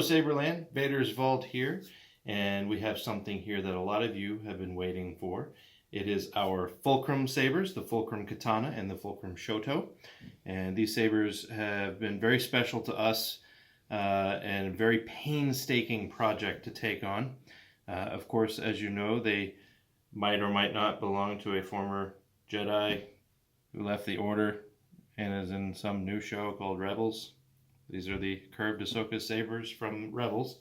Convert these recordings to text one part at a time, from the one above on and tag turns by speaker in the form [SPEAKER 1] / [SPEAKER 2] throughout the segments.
[SPEAKER 1] Hello Saberland, Vader's Vault here, and we have something here that a lot of you have been waiting for. It is our Fulcrum Savers, the Fulcrum Katana and the Fulcrum Shoto, and these sabers have been very special to us and a very painstaking project to take on. Of course, as you know, they might or might not belong to a former Jedi who left the Order and is in some new show called Rebels. These are the curved Ahsoka sabers from Rebels,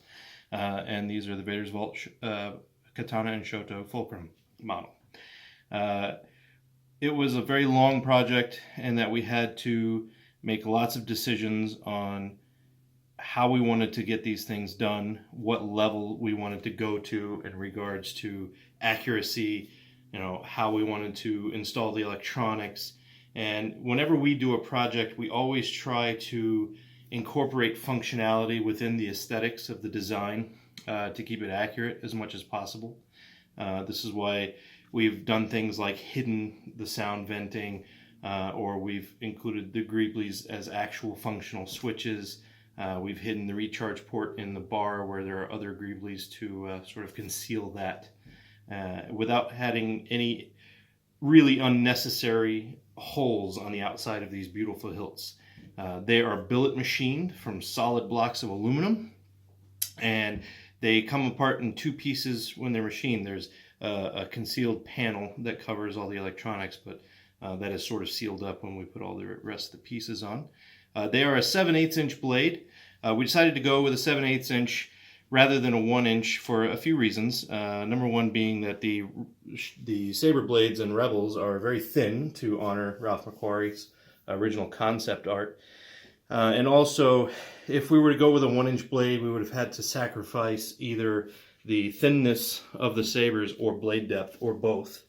[SPEAKER 1] and these are the Vader's Vault Katana and Shoto Fulcrum model. It was a very long project, and that we had to make lots of decisions on how we wanted to get these things done, what level we wanted to go to in regards to accuracy, how we wanted to install the electronics. And whenever we do a project, we always try to incorporate functionality within the aesthetics of the design to keep it accurate as much as possible. This is why we've done things like hidden the sound venting, or we've included the greeblies as actual functional switches. We've hidden the recharge port in the bar where there are other greeblies to sort of conceal that without having any really unnecessary holes on the outside of these beautiful hilts. They are billet machined from solid blocks of aluminum, and they come apart in two pieces when they're machined. There's a concealed panel that covers all the electronics, but that is sort of sealed up when we put all the rest of the pieces on. They are a 7/8 inch blade. We decided to go with a 7/8 inch rather than a 1 inch for a few reasons. Number one being that the saber blades in Rebels are very thin to honor Ralph McQuarrie's original concept art. And also, if we were to go with a 1 inch blade, we would have had to sacrifice either the thinness of the sabers or blade depth, or both.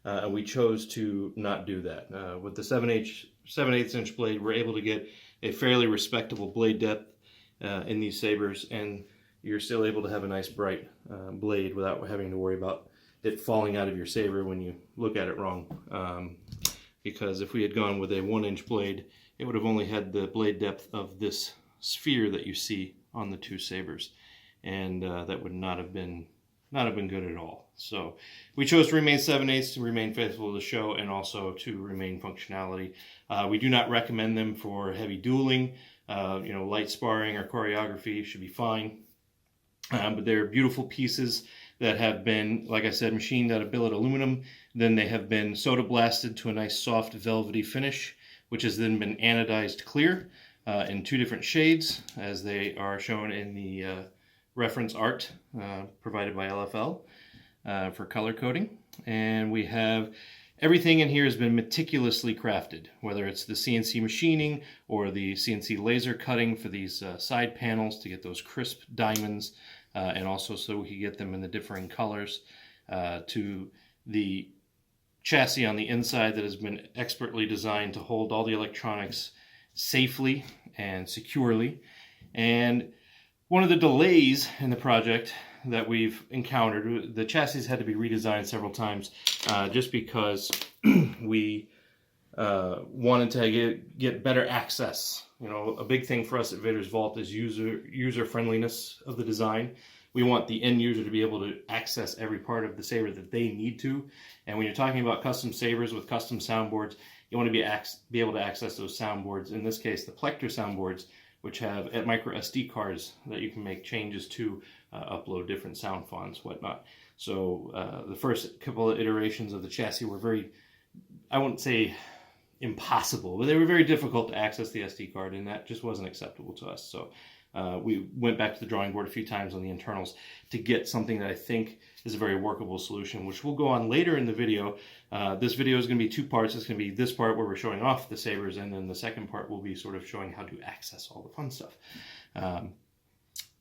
[SPEAKER 1] And we chose to not do that. With the 7/8 inch blade, we're able to get a fairly respectable blade depth in these sabers, and you're still able to have a nice bright blade without having to worry about it falling out of your saber when you look at it wrong. Because if we had gone with a 1 inch blade, it would have only had the blade depth of this sphere that you see on the two sabers, and that would not have been good at all. So we chose to remain 7/8 to remain faithful to the show and also to remain functionality. We do not recommend them for heavy dueling. Light sparring or choreography should be fine. But they're beautiful pieces that have been, like I said, machined out of billet aluminum. Then they have been soda blasted to a nice soft velvety finish, which has then been anodized clear in two different shades, as they are shown in the reference art provided by LFL for color coding. And we have everything in here has been meticulously crafted, whether it's the CNC machining or the CNC laser cutting for these side panels to get those crisp diamonds, and also so we can get them in the differing colors, to the chassis on the inside that has been expertly designed to hold all the electronics safely and securely. And one of the delays in the project that we've encountered, the chassis had to be redesigned several times just because we wanted to get better access. A big thing for us at Vader's Vault is user friendliness of the design. We want the end user to be able to access every part of the saber that they need to. And when you're talking about custom sabers with custom soundboards, you want to be able to access those soundboards. In this case, the Plector soundboards, which have micro SD cards that you can make changes to, upload different sound fonts, whatnot. So the first couple of iterations of the chassis were very, I wouldn't say impossible, but they were very difficult to access the SD card, and that just wasn't acceptable to us. So we went back to the drawing board a few times on the internals to get something that I think is a very workable solution, which we'll go on later in the video. This video is going to be two parts. It's going to be this part where we're showing off the sabers, and then the second part will be sort of showing how to access all the fun stuff.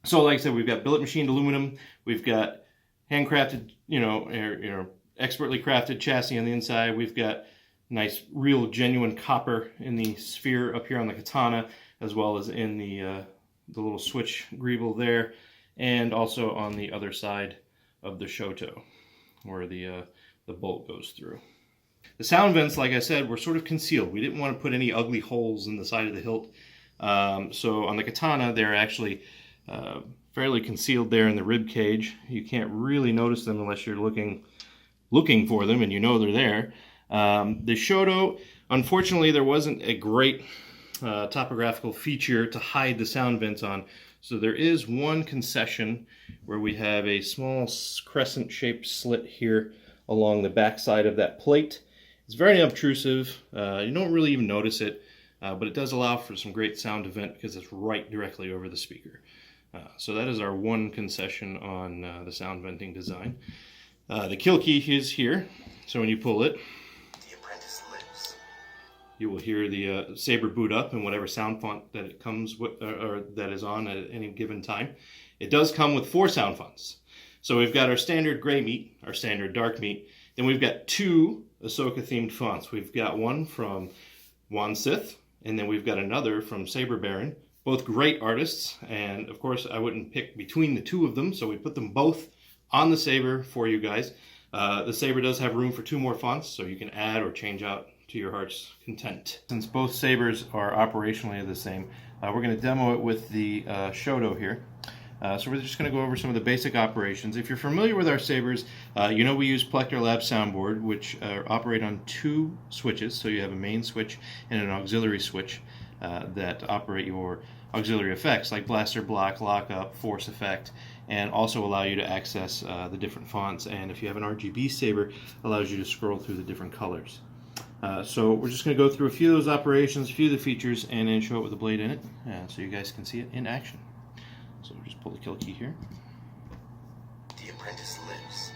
[SPEAKER 1] So like I said, we've got billet machined aluminum, we've got handcrafted, expertly crafted chassis on the inside, we've got nice real genuine copper in the sphere up here on the katana, as well as in the little switch greeble there, and also on the other side of the Shoto where the bolt goes through. The sound vents, like I said, were sort of concealed. We didn't want to put any ugly holes in the side of the hilt. So on the katana, they're actually fairly concealed there in the rib cage. You can't really notice them unless you're looking for them and you know they're there. The Shoto, unfortunately, there wasn't a great topographical feature to hide the sound vents on. So there is one concession where we have a small crescent-shaped slit here along the back side of that plate. It's very unobtrusive. You don't really even notice it, but it does allow for some great sound event because it's right directly over the speaker. So that is our one concession on the sound venting design. The kill key is here, so when you pull it, the apprentice lives. You will hear the Saber boot up in whatever sound font that it comes with, or that is on at any given time. It does come with 4 sound fonts. So we've got our standard gray meat, our standard dark meat. Then we've got 2 Ahsoka themed fonts. We've got one from Wan Sith, and then we've got another from Saber Baron. Both great artists, and of course I wouldn't pick between the 2 of them, so we put them both on the Saber for you guys. The Saber does have room for 2 more fonts, so you can add or change out to your heart's content. Since both Sabers are operationally the same, we're going to demo it with the Shoto here. So we're just going to go over some of the basic operations. If you're familiar with our Sabers, you know we use Plector Lab soundboard, which operate on 2 switches. So you have a main switch and an auxiliary switch that operate your auxiliary effects like blaster block, lockup, force effect, and also allow you to access the different fonts. And if you have an RGB Saber, allows you to scroll through the different colors. So we're just going to go through a few of those operations, a few of the features, and then show it with the blade in it, so you guys can see it in action. So we'll just pull the kill key here. The apprentice lives.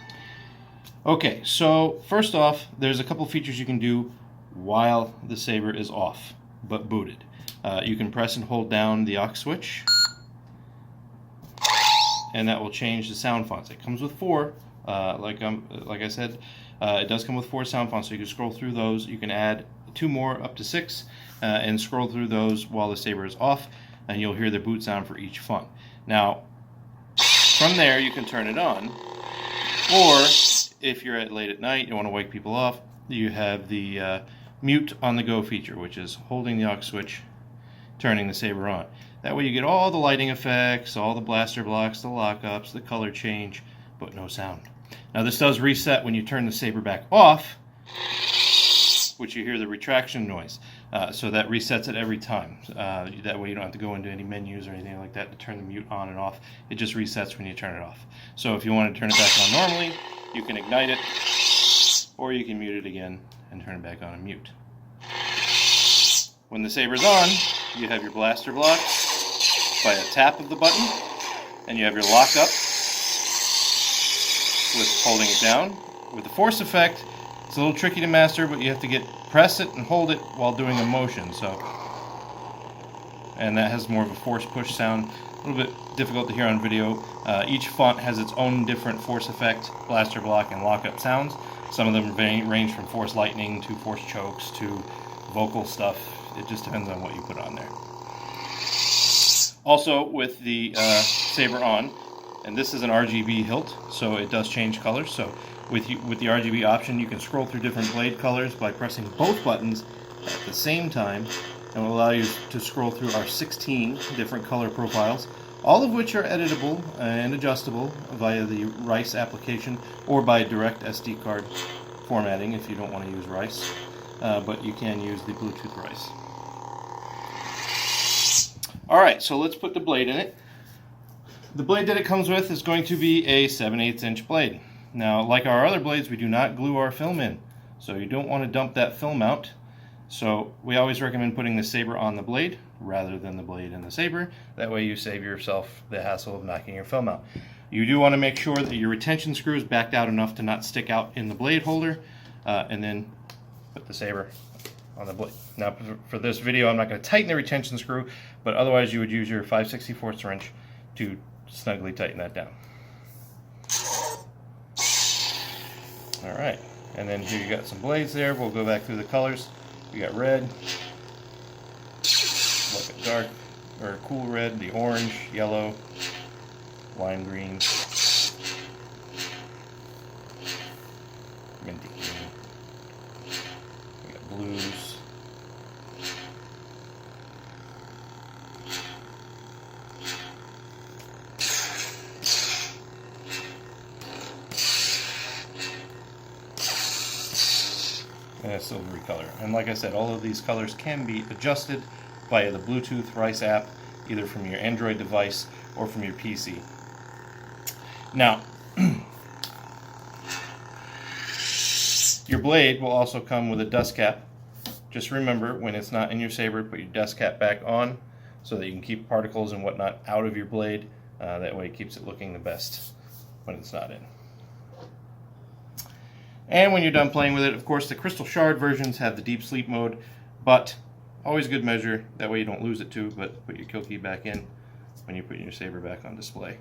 [SPEAKER 1] Okay, so first off, there's a couple features you can do while the Saber is off, but booted. You can press and hold down the aux switch, and that will change the sound fonts. It comes with 4, like I said, it does come with 4 sound fonts, so you can scroll through those. You can add 2 more, up to 6, and scroll through those while the Saber is off, and you'll hear the boot sound for each font. Now, from there you can turn it on, or if you're late at night, you want to wake people off, you have the mute on the go feature, which is holding the aux switch, turning the Saber on. That way you get all the lighting effects, all the blaster blocks, the lockups, the color change, but no sound. Now this does reset when you turn the Saber back off, which you hear the retraction noise. So that resets it every time. That way you don't have to go into any menus or anything like that to turn the mute on and off. It just resets when you turn it off. So if you want to turn it back on normally, you can ignite it, or you can mute it again and turn it back on and mute. When the Saber's on, you have your blaster block by a tap of the button, and you have your lockup with holding it down. With the force effect, it's a little tricky to master, but you have to press it and hold it while doing a motion. And that has more of a force push sound, a little bit difficult to hear on video. Each font has its own different force effect, blaster block, and lockup sounds. Some of them range from force lightning to force chokes to vocal stuff. It just depends on what you put on there. Also, with the Saber on, and this is an RGB hilt, so it does change colors. So with the RGB option, you can scroll through different blade colors by pressing both buttons at the same time, and will allow you to scroll through our 16 different color profiles, all of which are editable and adjustable via the RICE application or by direct SD card formatting if you don't want to use RICE, but you can use the Bluetooth RICE. Alright, so let's put the blade in it. The blade that it comes with is going to be a 7/8 inch blade. Now, like our other blades, we do not glue our film in, so you don't want to dump that film out. So we always recommend putting the Saber on the blade rather than the blade in the Saber. That way you save yourself the hassle of knocking your film out. You do want to make sure that your retention screw is backed out enough to not stick out in the blade holder, and then put the Saber on the blade. Now for this video I'm not going to tighten the retention screw, but otherwise you would use your 5/64 wrench to snugly tighten that down. Alright, and then here you got some blades there. We'll go back through the colors. We got red, like a dark or cool red, the orange, yellow, lime green, minty green. We got blues, and a silvery color. And like I said, all of these colors can be adjusted via the Bluetooth Rice app, either from your Android device or from your PC. Now, your blade will also come with a dust cap. Just remember, when it's not in your saber, put your dust cap back on so that you can keep particles and whatnot out of your blade. That way it keeps it looking the best when it's not in. And when you're done playing with it, of course, the Crystal Shard versions have the deep sleep mode, but always good measure. That way you don't lose it too, but put your kill key back in when you're putting your saber back on display.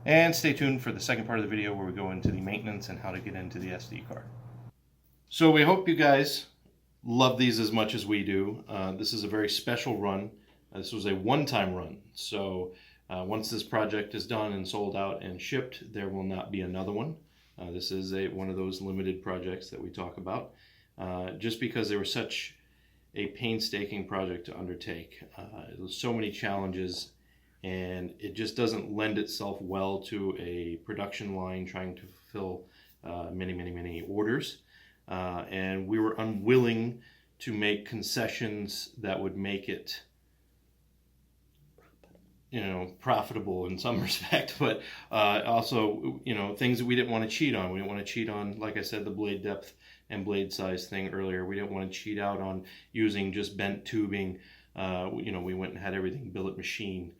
[SPEAKER 1] And stay tuned for the second part of the video where we go into the maintenance and how to get into the SD card. So we hope you guys love these as much as we do. This is a very special run. This was a one-time run. So once this project is done and sold out and shipped, there will not be another one. This is one of those limited projects that we talk about. Just because they were such a painstaking project to undertake. There's so many challenges, and it just doesn't lend itself well to a production line trying to fulfill many orders. And we were unwilling to make concessions that would make it, profitable in some respect, but also, things that we didn't want to cheat on. We didn't want to cheat on, like I said, the blade depth and blade size thing earlier. We didn't want to cheat out on using just bent tubing. We went and had everything billet machine,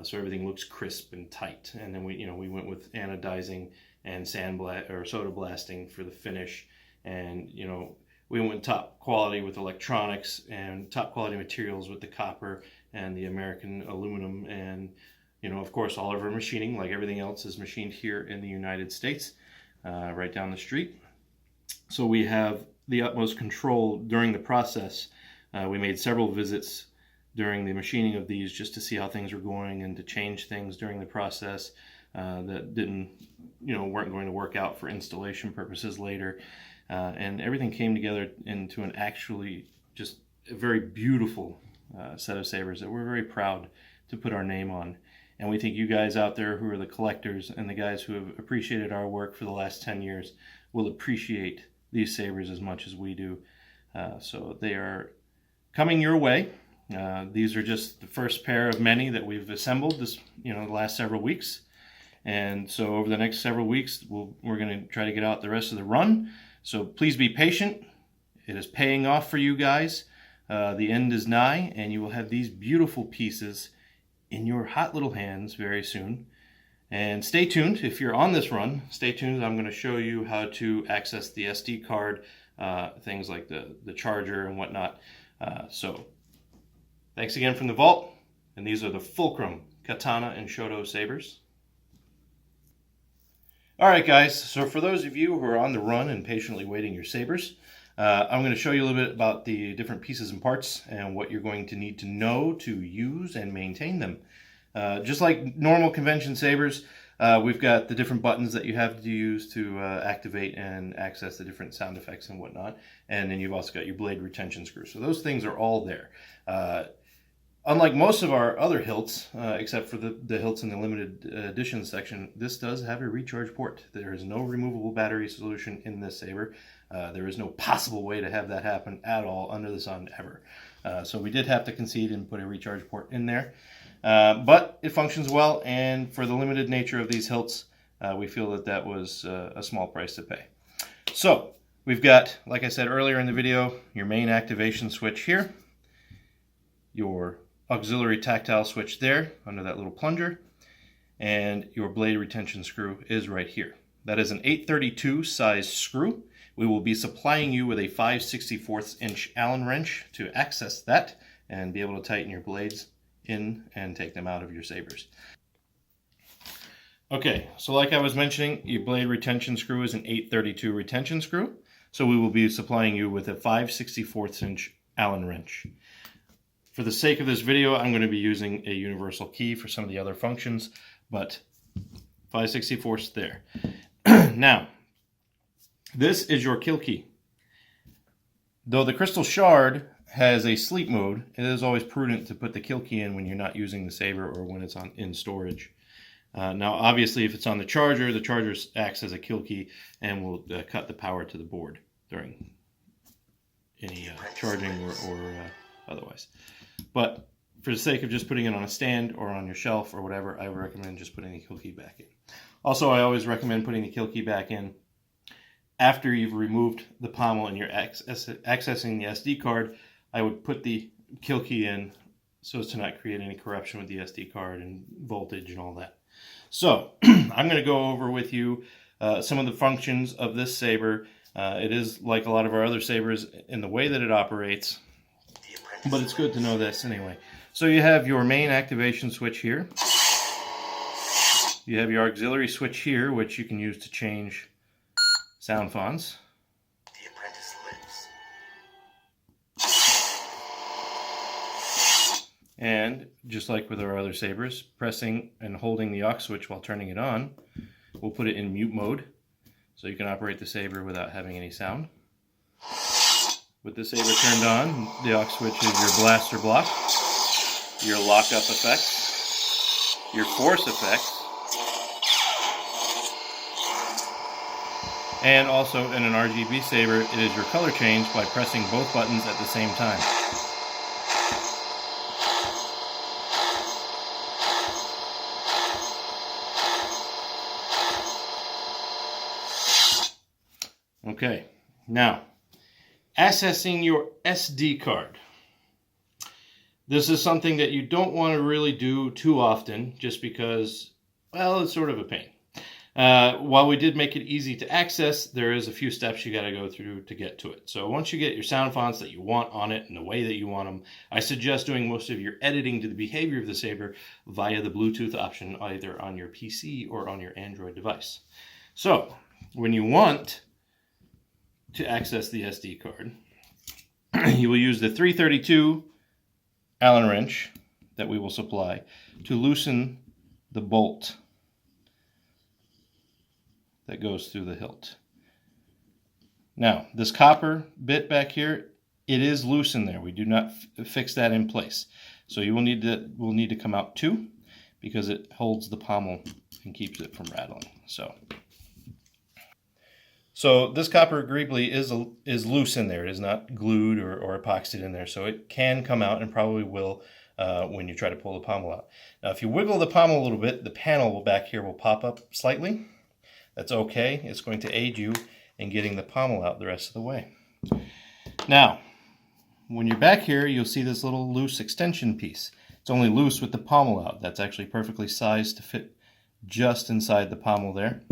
[SPEAKER 1] so everything looks crisp and tight. And then we went with anodizing and soda blasting for the finish. And, we went top quality with electronics and top quality materials with the copper and the American aluminum. And, of course, all of our machining, like everything else, is machined here in the United States, right down the street. So we have the utmost control during the process. We made several visits during the machining of these just to see how things were going and to change things during the process that weren't going to work out for installation purposes later. And everything came together into an actually just a very beautiful set of sabers that we're very proud to put our name on. And we think you guys out there who are the collectors and the guys who have appreciated our work for the last 10 years will appreciate these sabers as much as we do. So they are coming your way. These are just the first pair of many that we've assembled the last several weeks. And so over the next several weeks, we're going to try to get out the rest of the run. So please be patient. It is paying off for you guys. The end is nigh, and you will have these beautiful pieces in your hot little hands very soon. And stay tuned. If you're on this run, stay tuned. I'm going to show you how to access the SD card, things like the charger and whatnot. So thanks again from the vault. And these are the Fulcrum Katana and Shoto sabers. All right, guys, so for those of you who are on the run and patiently waiting your sabers, I'm going to show you a little bit about the different pieces and parts and what you're going to need to know to use and maintain them. Just like normal convention sabers, we've got the different buttons that you have to use to activate and access the different sound effects and whatnot. And then you've also got your blade retention screw. So those things are all there. Unlike most of our other hilts, except for the hilts in the limited edition section, this does have a recharge port. There is no removable battery solution in this saber. There is no possible way to have that happen at all under the sun ever. So we did have to concede and put a recharge port in there. But it functions well, and for the limited nature of these hilts, we feel that was a small price to pay. So we've got, like I said earlier in the video, your main activation switch here, your auxiliary tactile switch there under that little plunger, and your blade retention screw is right here. That is an 832 size screw. We will be supplying you with a 5/64 inch Allen wrench to access that and be able to tighten your blades in and take them out of your sabers. Okay, so like I was mentioning, your blade retention screw is an 832 retention screw. So we will be supplying you with a 5/64 inch Allen wrench. For the sake of this video, I'm going to be using a universal key for some of the other functions, but 5/64 there. Now, this is your kill key. Though the Crystal Shard has a sleep mode, it is always prudent to put the kill key in when you're not using the saber or when it's in storage. Now, obviously, if it's on the charger acts as a kill key and will cut the power to the board during any charging or otherwise. But for the sake of just putting it on a stand or on your shelf or whatever, I would recommend just putting the kill key back in. Also, I always recommend putting the kill key back in after you've removed the pommel and you're accessing the SD card. I would put the kill key in so as to not create any corruption with the SD card and voltage and all that. So I'm going to go over with you some of the functions of this saber. It is like a lot of our other sabers in the way that it operates, but it's good to know this anyway. So you have your main activation switch here. You have your auxiliary switch here, which you can use to change sound fonts. The apprentice lives. And just like with our other sabers, pressing and holding the aux switch while turning it on will put it in mute mode, so you can operate the saber without having any sound. With the saber turned on, the aux switch is your blaster block, your lockup effects, your force effects, and also in an RGB saber, it is your color change by pressing both buttons at the same time. Okay, now, accessing your SD card. This is something that you don't want to really do too often, just because, well, it's sort of a pain. While we did make it easy to access, there is a few steps you got to go through to get to it. So once you get your sound fonts that you want on it in the way that you want them, I suggest doing most of your editing to the behavior of the saber via the Bluetooth option, either on your PC or on your Android device. So when you want to access the SD card, you will use the 332 Allen wrench that we will supply to loosen the bolt that goes through the hilt. Now, this copper bit back here, it is loose in there. We do not fix that in place. So you will need to come out too, because it holds the pommel and keeps it from rattling. So this copper greebly is loose in there. It is not glued or epoxied in there, so it can come out and probably will when you try to pull the pommel out. Now, if you wiggle the pommel a little bit, the panel back here will pop up slightly. That's okay. It's going to aid you in getting the pommel out the rest of the way. Now, when you're back here, you'll see this little loose extension piece. It's only loose with the pommel out. That's actually perfectly sized to fit just inside the pommel there.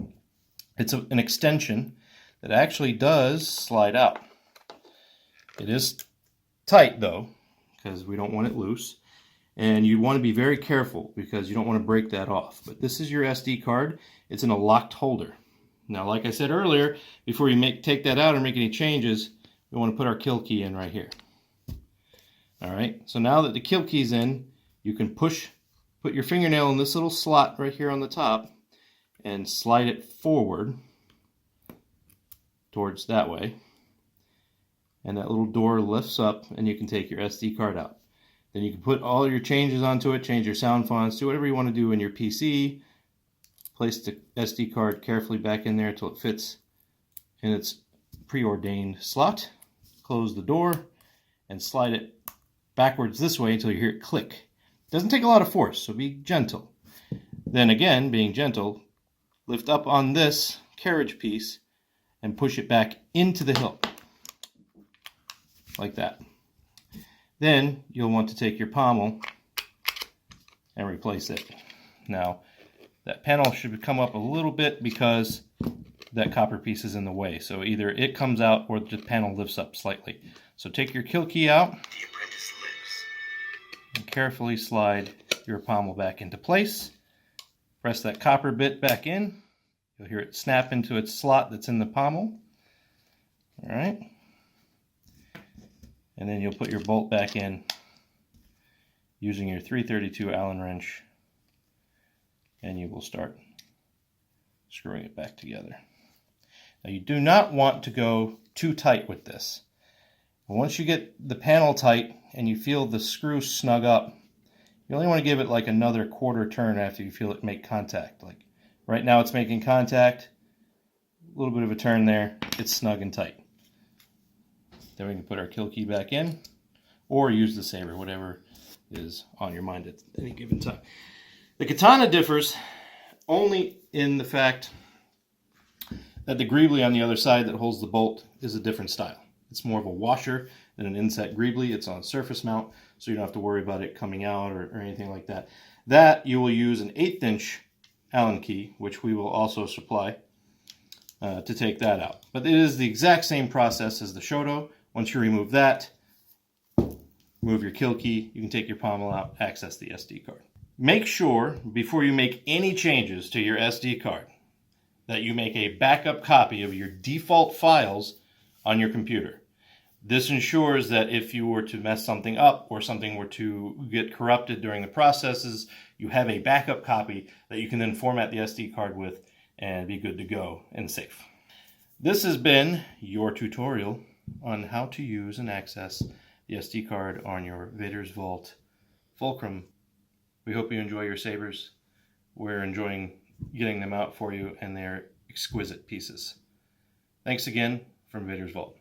[SPEAKER 1] It's an extension that actually does slide out. It is tight though, because we don't want it loose. And you want to be very careful because you don't want to break that off. But this is your SD card. It's in a locked holder. Now, like I said earlier, before you take that out or make any changes, we want to put our kill key in right here. All right, so now that the kill key's in, you can put your fingernail in this little slot right here on the top and slide it forward towards that way. And that little door lifts up and you can take your SD card out. Then you can put all your changes onto it, change your sound fonts, do whatever you want to do in your PC. Place the SD card carefully back in there until it fits in its preordained slot. Close the door and slide it backwards this way until you hear it click. It doesn't take a lot of force, so be gentle. Then again, being gentle, lift up on this carriage piece and push it back into the hilt, like that. Then you'll want to take your pommel and replace it. Now, that panel should come up a little bit because that copper piece is in the way. So either it comes out or the panel lifts up slightly. So take your kill key out and carefully slide your pommel back into place. Press that copper bit back in. You'll hear it snap into its slot that's in the pommel. All right. And then you'll put your bolt back in using your 332 Allen wrench, and you will start screwing it back together. Now, you do not want to go too tight with this. Once you get the panel tight and you feel the screw snug up, you only want to give it like another quarter turn after you feel it make contact. Like right now it's making contact, a little bit of a turn there, it's snug and tight. Then we can put our kill key back in, or use the saber, whatever is on your mind at any given time. The katana differs only in the fact that the greebly on the other side that holds the bolt is a different style. It's more of a washer than an inset greebly. It's on surface mount, so you don't have to worry about it coming out or anything like that. That you will use an 1/8 inch Allen key, which we will also supply, to take that out. But it is the exact same process as the Shoto. Once you remove that, move your kill key, you can take your pommel out, access the SD card. Make sure, before you make any changes to your SD card, that you make a backup copy of your default files on your computer. This ensures that if you were to mess something up or something were to get corrupted during the processes, you have a backup copy that you can then format the SD card with and be good to go and safe. This has been your tutorial on how to use and access the SD card on your Vader's Vault Fulcrum. We hope you enjoy your sabers. We're enjoying getting them out for you, and they're exquisite pieces. Thanks again from Vader's Vault.